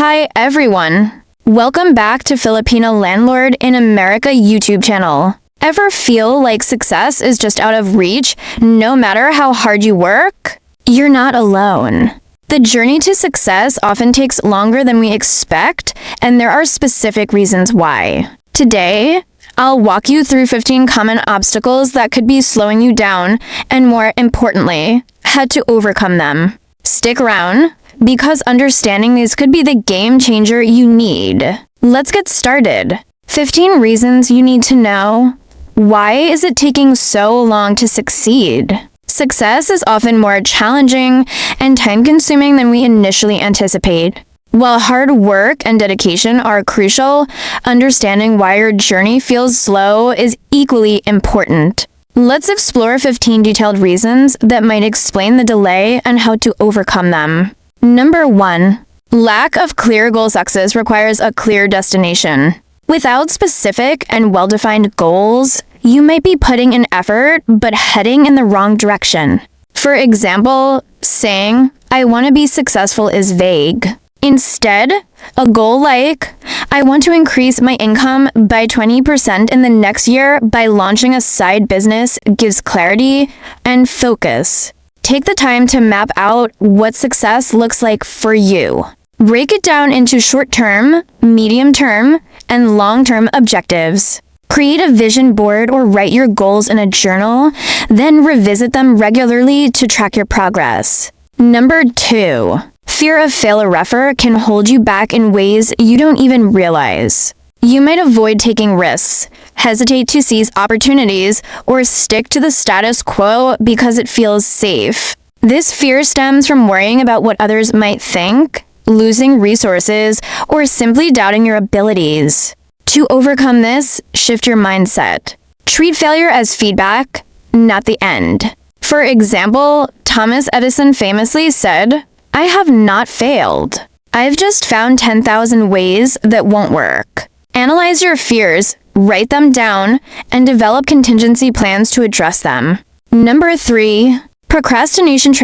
Hi everyone! Welcome back to Filipina Landlord in America YouTube channel. Ever feel like success is just out of reach, no matter how hard you work? You're not alone. The journey to success often takes longer than we expect, and there are specific reasons why. Today, I'll walk you through 15 common obstacles that could be slowing you down, and more importantly, how to overcome them. Stick around, because understanding these could be the game changer you need. Let's get started. 15 reasons you need to know. Why is it taking so long to succeed? Success is often more challenging and time-consuming than we initially anticipate. While hard work and dedication are crucial, understanding why your journey feels slow is equally important. Let's explore 15 detailed reasons that might explain the delay and how to overcome them. Number 1. Lack of clear goal. Success requires a clear destination. Without specific and well-defined goals, you might be putting in effort but heading in the wrong direction. For example, saying, "I want to be successful" is vague. Instead, a goal like, "I want to increase my income by 20% in the next year by launching a side business" gives clarity and focus. Take the time to map out what success looks like for you. Break it down into short-term, medium-term, and long-term objectives. Create a vision board or write your goals in a journal, then revisit them regularly to track your progress. Number 2. Fear of failure can hold you back in ways you don't even realize. You might avoid taking risks, hesitate to seize opportunities, or stick to the status quo because it feels safe. This fear stems from worrying about what others might think, losing resources, or simply doubting your abilities. To overcome this, shift your mindset. Treat failure as feedback, not the end. For example, Thomas Edison famously said, "I have not failed. I've just found 10,000 ways that won't work." Analyze your fears, write them down, and develop contingency plans to address them. Number 3. Procrastination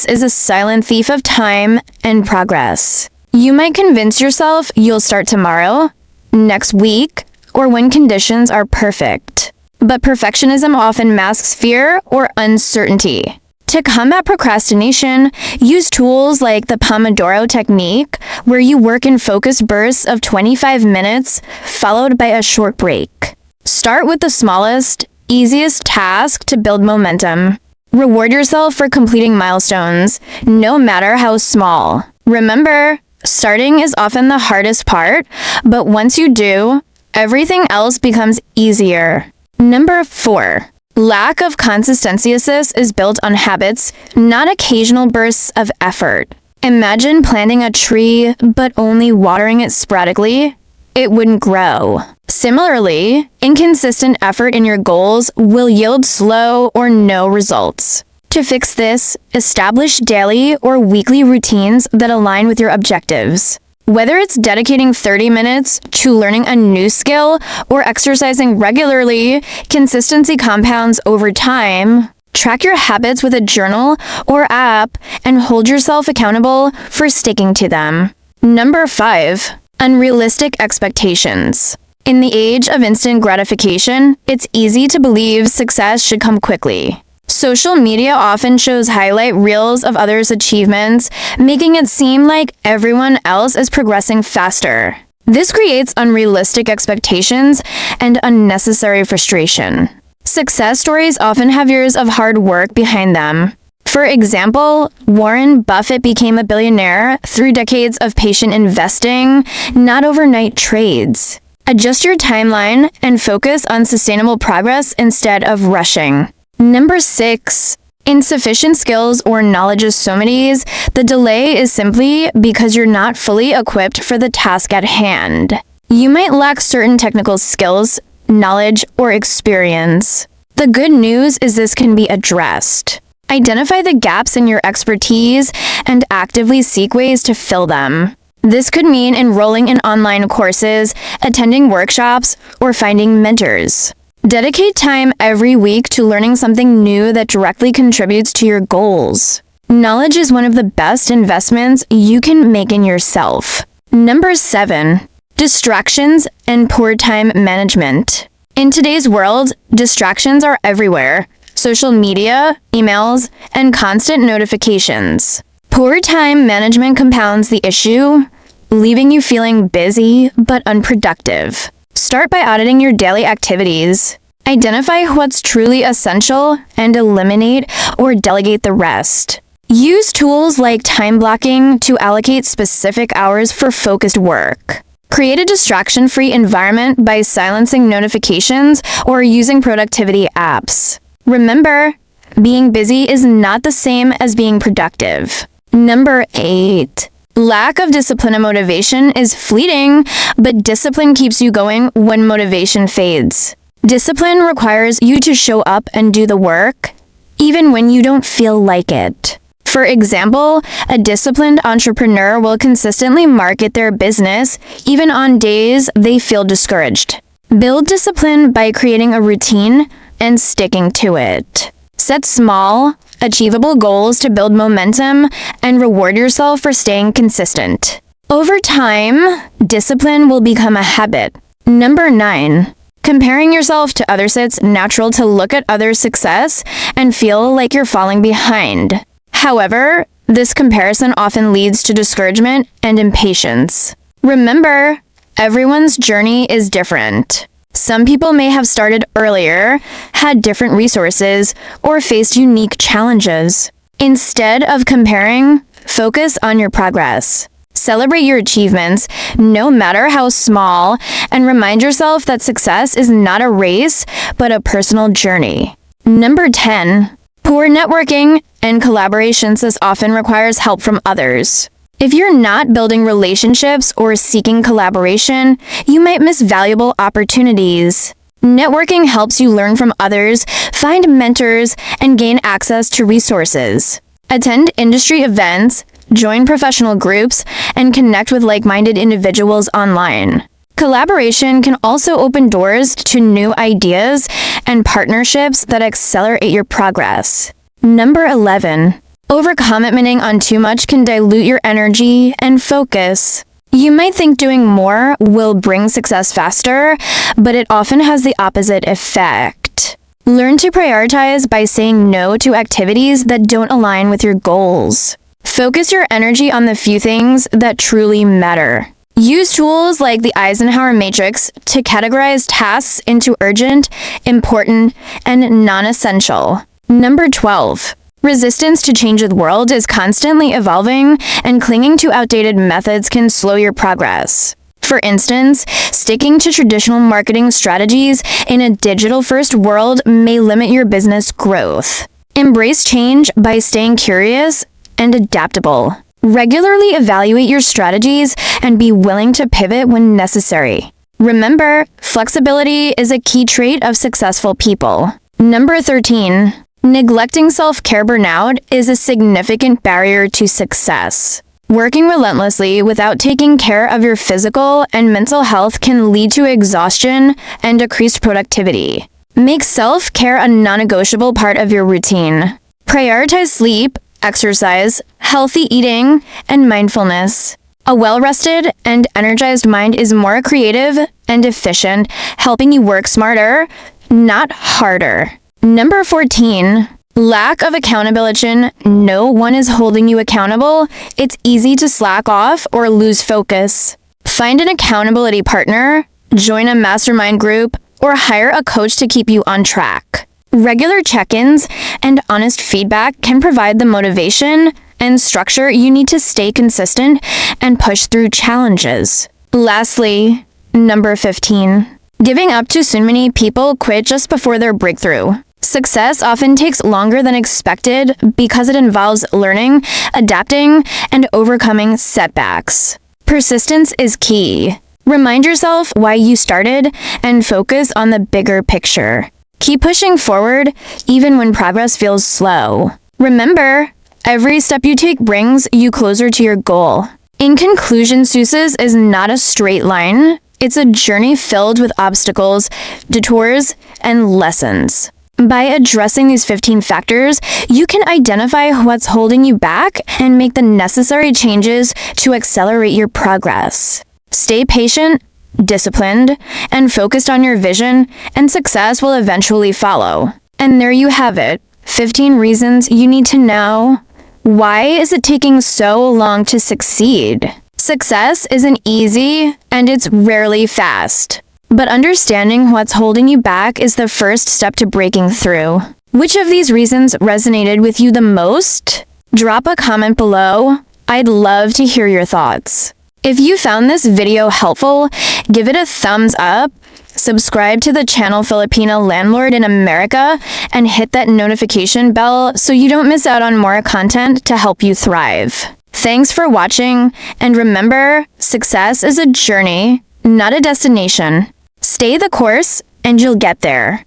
is a silent thief of time and progress. You might convince yourself you'll start tomorrow, next week, or when conditions are perfect. But perfectionism often masks fear or uncertainty. To combat procrastination, use tools like the Pomodoro technique, where you work in focused bursts of 25 minutes, followed by a short break. Start with the smallest, easiest task to build momentum. Reward yourself for completing milestones, no matter how small. Remember, starting is often the hardest part, but once you do, everything else becomes easier. Number 4. Lack of consistency is built on habits, not occasional bursts of effort. Imagine planting a tree but only watering it sporadically. It wouldn't grow. Similarly, inconsistent effort in your goals will yield slow or no results. To fix this, establish daily or weekly routines that align with your objectives. Whether it's dedicating 30 minutes to learning a new skill or exercising regularly, consistency compounds over time. Track your habits with a journal or app and hold yourself accountable for sticking to them. Number 5. Unrealistic expectations. In the age of instant gratification, it's easy to believe success should come quickly. Social media often shows highlight reels of others' achievements, making it seem like everyone else is progressing faster. This creates unrealistic expectations and unnecessary frustration. Success stories often have years of hard work behind them. For example, Warren Buffett became a billionaire through decades of patient investing, not overnight trades. Adjust your timeline and focus on sustainable progress instead of rushing. Number 6. Insufficient skills or knowledge. The delay is simply because you're not fully equipped for the task at hand. You might lack certain technical skills, knowledge, or experience. The good news is this can be addressed. Identify the gaps in your expertise and actively seek ways to fill them. This could mean enrolling in online courses, attending workshops, or finding mentors. Dedicate time every week to learning something new that directly contributes to your goals. Knowledge is one of the best investments you can make in yourself. Number 7. Distractions and poor time management. In today's world, distractions are everywhere. Social media, emails, and constant notifications. Poor time management compounds the issue, leaving you feeling busy but unproductive. Start by auditing your daily activities. Identify what's truly essential and eliminate or delegate the rest. Use tools like time blocking to allocate specific hours for focused work. Create a distraction-free environment by silencing notifications or using productivity apps. Remember, being busy is not the same as being productive. Number 8. Lack of discipline and motivation is fleeting, but discipline keeps you going when motivation fades. Discipline requires you to show up and do the work, even when you don't feel like it. For example, a disciplined entrepreneur will consistently market their business, even on days they feel discouraged. Build discipline by creating a routine and sticking to it. Set small, achievable goals to build momentum and reward yourself for staying consistent. Over time, discipline will become a habit. Number 9. Comparing yourself to others. It's natural to look at others' success and feel like you're falling behind. However, this comparison often leads to discouragement and impatience. Remember, everyone's journey is different. Some people may have started earlier, had different resources, or faced unique challenges. Instead of comparing, focus on your progress. Celebrate your achievements, no matter how small, and remind yourself that success is not a race, but a personal journey. Number 10. Poor networking and collaborations. This often requires help from others. If you're not building relationships or seeking collaboration, you might miss valuable opportunities. Networking helps you learn from others, find mentors, and gain access to resources. Attend industry events, join professional groups, and connect with like-minded individuals online. Collaboration can also open doors to new ideas and partnerships that accelerate your progress. Number 11. Overcommitting on too much can dilute your energy and focus. You might think doing more will bring success faster, but it often has the opposite effect. Learn to prioritize by saying no to activities that don't align with your goals. Focus your energy on the few things that truly matter. Use tools like the Eisenhower Matrix to categorize tasks into urgent, important, and non-essential. Number 12. Resistance to change the world is constantly evolving, and clinging to outdated methods can slow your progress. For instance, sticking to traditional marketing strategies in a digital-first world may limit your business growth. Embrace change by staying curious and adaptable. Regularly evaluate your strategies and be willing to pivot when necessary. Remember, flexibility is a key trait of successful people. Number 13. Neglecting self-care. Burnout is a significant barrier to success. Working relentlessly without taking care of your physical and mental health can lead to exhaustion and decreased productivity. Make self-care a non-negotiable part of your routine. Prioritize sleep, exercise, healthy eating, and mindfulness. A well-rested and energized mind is more creative and efficient, helping you work smarter, not harder. Number 14. Lack of accountability. No one is holding you accountable. It's easy to slack off or lose focus. Find an accountability partner, join a mastermind group, or hire a coach to keep you on track. Regular check-ins and honest feedback can provide the motivation and structure you need to stay consistent and push through challenges. Lastly, number 15. Giving up too soon. Many people quit just before their breakthrough. Success often takes longer than expected because it involves learning, adapting, and overcoming setbacks. Persistence is key. Remind yourself why you started and focus on the bigger picture. Keep pushing forward even when progress feels slow. Remember, every step you take brings you closer to your goal. In conclusion, success is not a straight line. It's a journey filled with obstacles, detours, and lessons. By addressing these 15 factors, you can identify what's holding you back and make the necessary changes to accelerate your progress. Stay patient, disciplined, and focused on your vision, and success will eventually follow. And there you have it, 15 reasons you need to know. Why is it taking so long to succeed? Success isn't easy, and it's rarely fast. But understanding what's holding you back is the first step to breaking through. Which of these reasons resonated with you the most? Drop a comment below. I'd love to hear your thoughts. If you found this video helpful, give it a thumbs up, subscribe to the channel Filipina Landlord in America, and hit that notification bell so you don't miss out on more content to help you thrive. Thanks for watching, and remember, success is a journey, not a destination. Stay the course, and you'll get there.